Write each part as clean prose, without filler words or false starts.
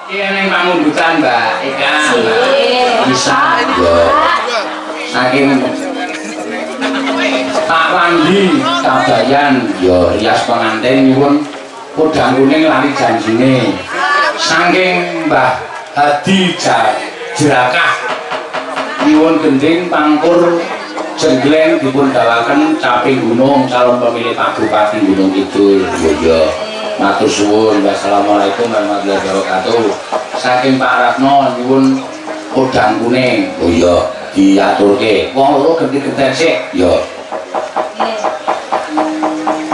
Iya neng pamundutan Mbak Eka. Bisa. Saking Pak Wandi Kabayan ya rias pengantin nyuwun udang kuning lali janjine. Saking Mbah Hadi Jerakah nyuwun gending pangkur jenggleng dipun dawaken caping gunung calon pemilih Pak Bupati Gunung Kidul. Iya. Matur suwun. Wassalamualaikum warahmatullahi wabarakatuh. Saking Pak Ratno nyuwun udang kuning. Oh iya, diaturke. Wong loro genti-genten sik. Ya.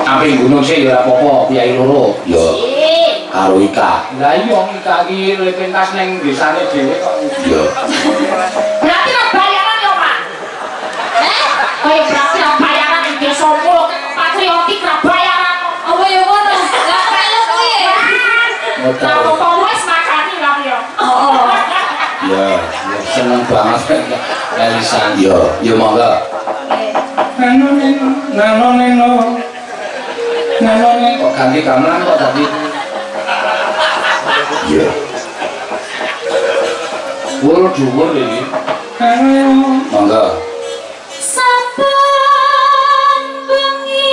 Caping gunung sik ya ora apa-apa, piyai loro. Ya. Karo Ika. Lah iya Ika iki pentas ning desane dhewe kok. Iya. Berarti nek bayaran yo, Pak. Kowe berarti nek bayaran ing desa Mulu patriotik ra bayaran. Apa yo ngono? Lah melu kuwi. Lah kok wis makani lah yo. Heeh. Ya, seneng banget Elisan. Yo monggo. Nano kok ganti gamelan kok tadi. Iya. Wul dhuwur iki. Monggo. Saben bengi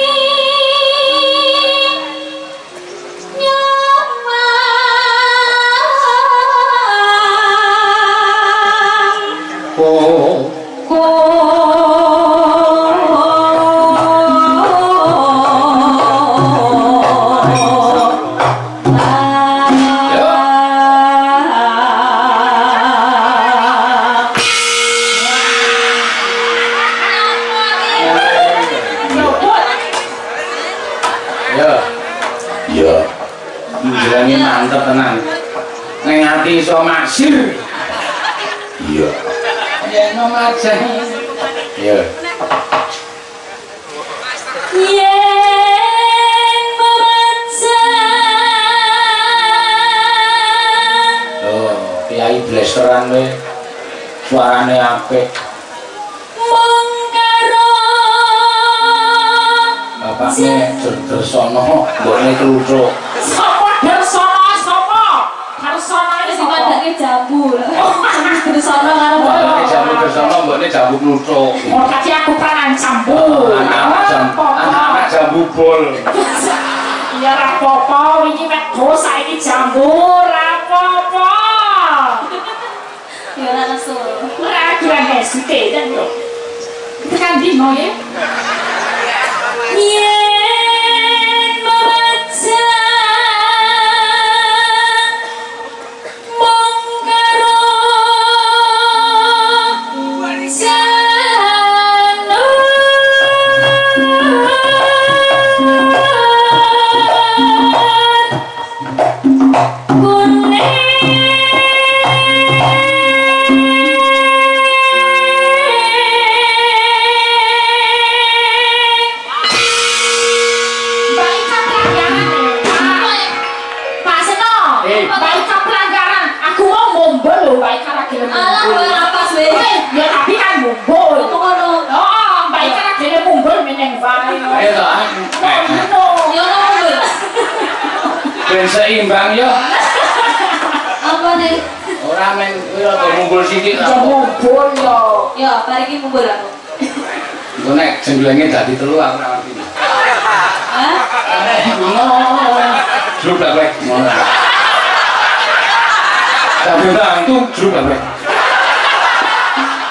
nyamang mantep tenan. Neng ati iso maksir. Iya. Yen omajah. Iya. yen omajah. Oh, piyai blasteran we. Suarane apik. Mung karo Bapakne Dersono, mbokne Kluthuk. Jambu. Dersono karo mbokne jambu Dersono, mbokne jambu Kluthuk. Oh, tadi aku peranan jambu. Anak jambu bol. Iya ra apa-apa, wingi wedhus saiki jambu ra apa-apa. Ya ora nesu. Ora durang esuk ten yo. Tekan dino ya. Yen membaca ben seimbang yo. Apa nih? Ora men kuwi rada mumbul sithik Ya mumbul yo. Ya, mari iki mumbul aku. Engko nek jenglenge dadi telu aku ora ngerti. Hah? Ngono. Jruk lek ngono. Tapi bantu jruk lek.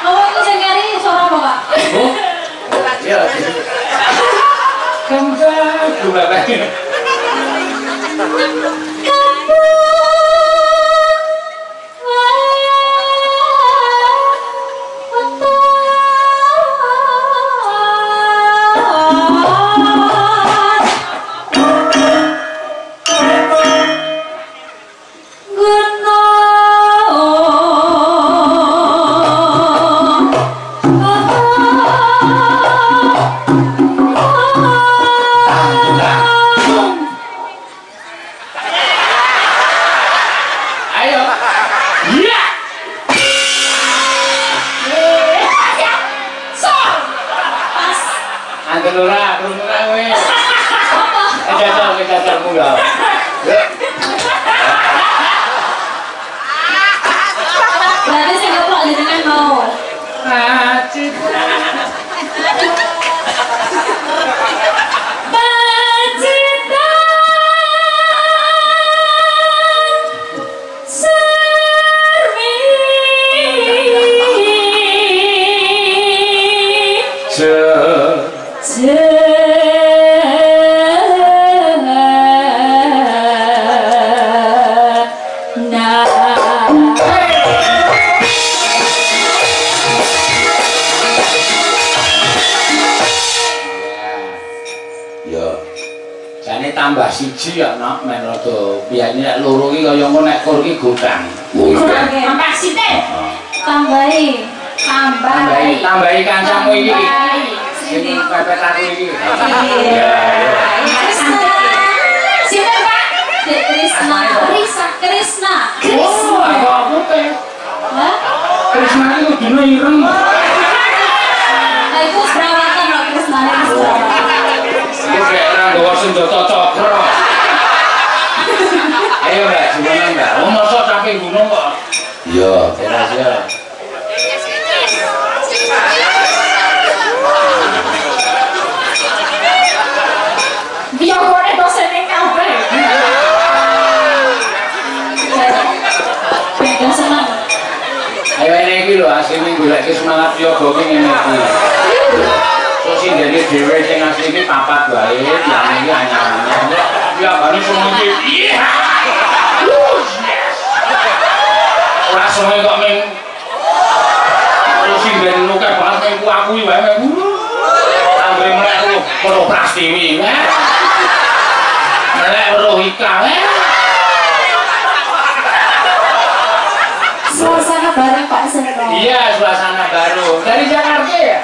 Oh, iki sing nyari suara apa, Pak? Oh. Iya. Kangga jruk lek. tambah siji ya nak men rada biyane nek loro iki kaya ngono nek kur iki godang. Tambah sithik. Tambahi kancamu iki. Sing pepet aku iki. Iya. Sinten Pak? Krisna. Oh, aku teh. Hah? Krisna iki dino ireng. Lah iku perawatan lho Krisna iki. Oke, nggawa senjata cakra. Ayo, Mbak, gimana, Mbak? Oh, masa sampai gunung kok? Iya, beres ya. Dia boleh dosen yang kabeh. Ben senang. Ayo ini iki lho, asline golek semangat yoga ki ngene iki. Sing dari dhewe sing asli iki papat wae, yang iki anyar-anyar. Ya baru semua iki. Ora semua kok men. Terus sing ben lu kae banget aku wae men. Anggere melek lu karo Prastiwi. Melek Rohika. Suasana baru Pak Seno. Iya, suasana baru. Dari Jakarta ya?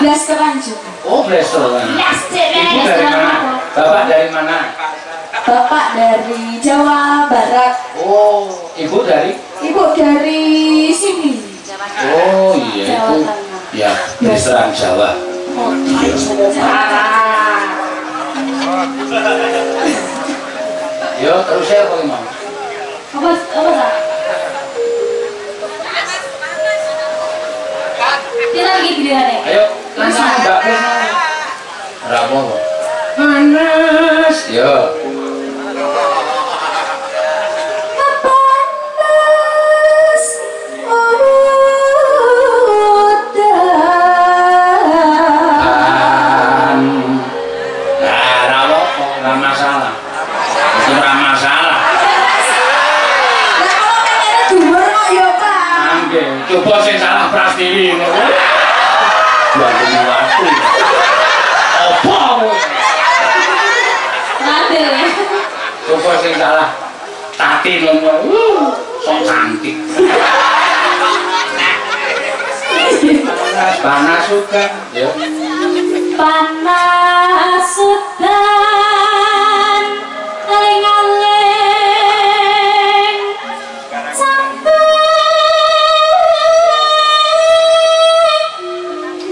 Blasteran juga. Oh, blasteran. Ibu dari mana? Bapak dari mana? Bapak dari Jawa Barat. Oh, ibu dari? Ibu dari sini. Oh, iya Jawa itu. Tengah. Ya, blasteran Jawa. Oh, Yo, terus saya apa mau? Apa Pak? Kita lagi giliran ya? Ayo, langsung Mbak Kris. Berapa kok? Panas. Yo. Panas udan. Ora masalah. Itu ora masalah. Lah kalau pengen dhuwur kok ya, Pak. Nggih, coba sing salah Prastiwi ngono. Bantu aku. Apa kowe? Nade. Coba sing salah Tati ngono. Sok cantik. Panas juga. Ya. Panas udan aling-aling sampai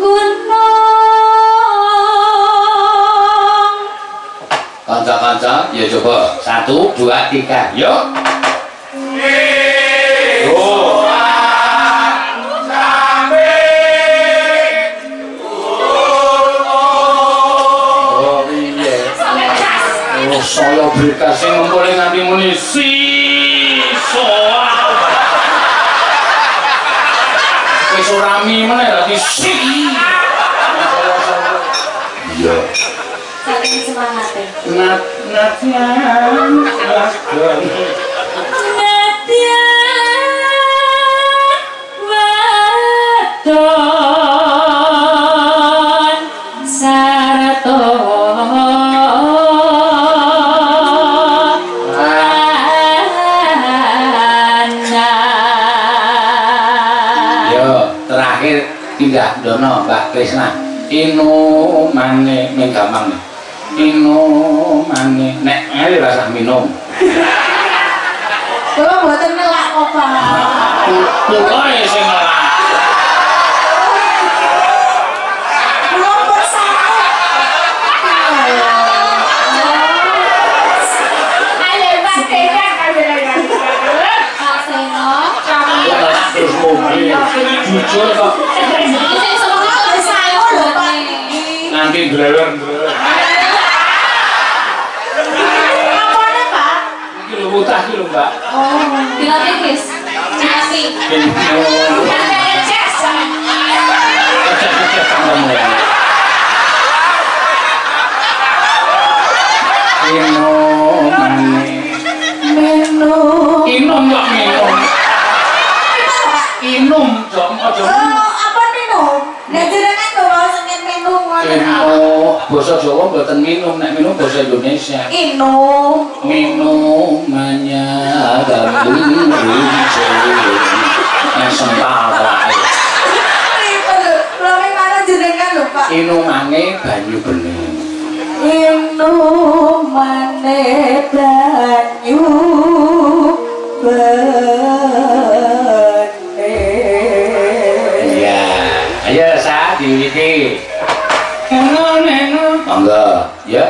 gunung. Kanca-kanca, ya coba 1, 2, 3, yuk. Saya berita sing ngumpulin nganti muni soal. Wis ora mi meneh dadi si. Iya. Saking semangate. Nat-natyan lasgon. Wadon sarto pindah dono Mbak Krisna inu mane men gampang nih inu mane nek ngene rasa minum kula mboten nelak kok Pak kula sing nelak kula bersama ayo Pak Krisna kabeh Pak Seno kamu terus mobil jujur kok nanti drewer apa Pak? Iki lho mutah iki lho Mbak. Oh, dilatih guys. Dilatih. aja. Apa minum? Nek jenengan kok wae sing minum ngono. Basa Jawa mboten minum, nek minum basa Indonesia. Minumannya gambling yang sental wae. Lha mana jenengan lho, Pak? Inumane banyu bening. Inumane banyu bening. Iya, ayo sa diwiwiti. Monggo, ya.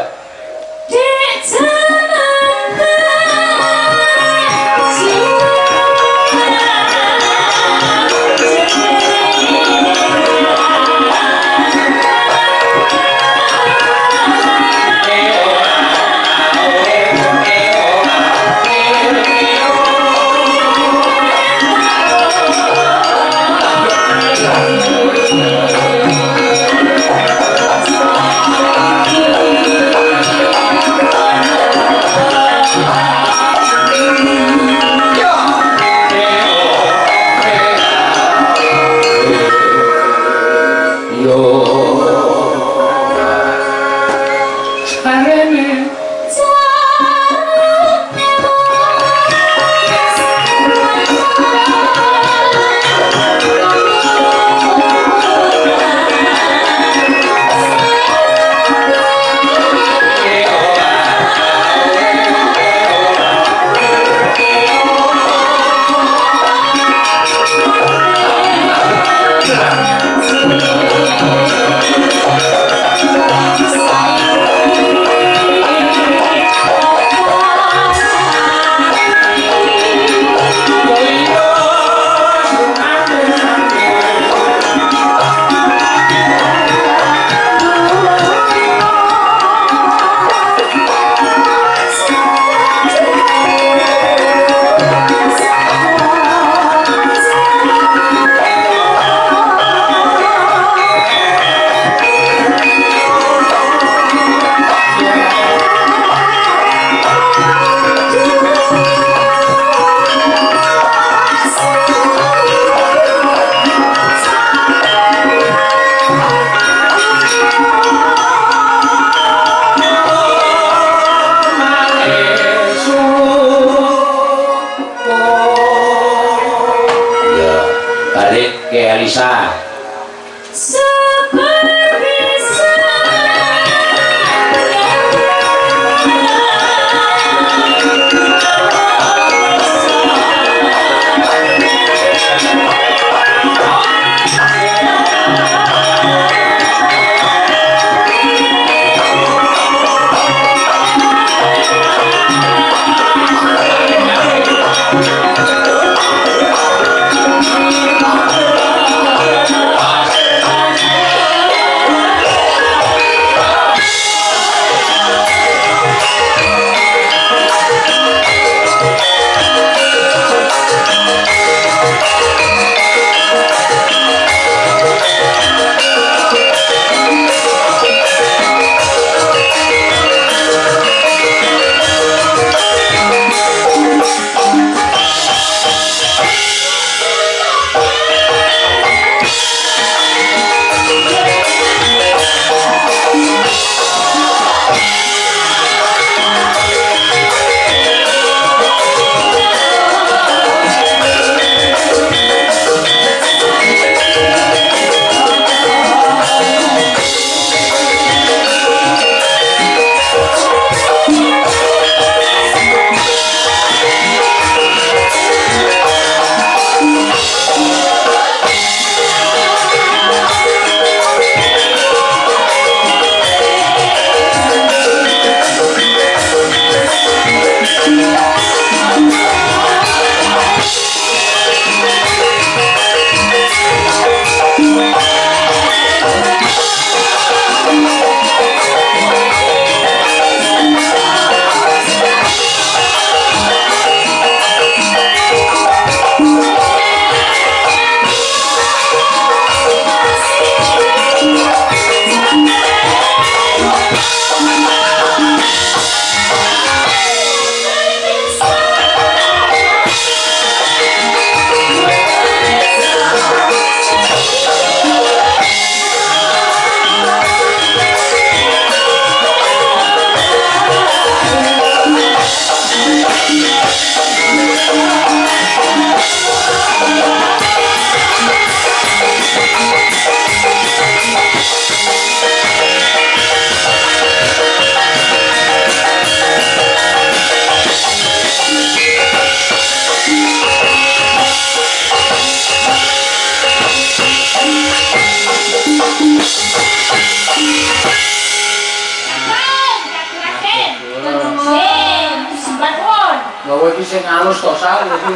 iki sing alus to sal iki.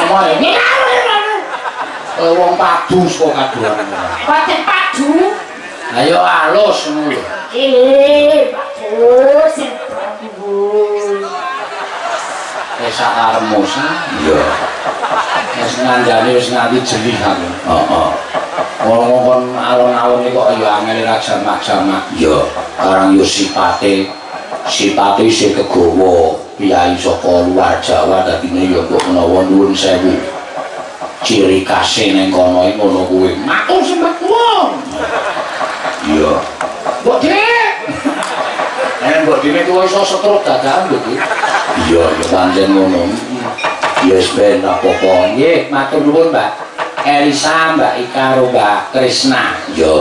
Omahe iki. Wong padu saka kaduan. Boten padu. Ayo alus ngono lho. Bagus sing sakaremu iya wis ngandani wis nganti jeli aku heeh wong-wong alon-alon iki kok ya angel ra jamak-jamak iya karang yo sipate isih kegawa piyai saka luar Jawa dadine ya kok menawa nuwun sewu ciri khase ning kono iki ngono kuwi matur sembah kula iya mbok mbok dhewe kuwi iso setruk dadakan lho iki iya ya pancen ngono ya wis ben apa-apa nggih matur nuwun Mbak Elisa Mbak Ika karo Mbak Krisna ya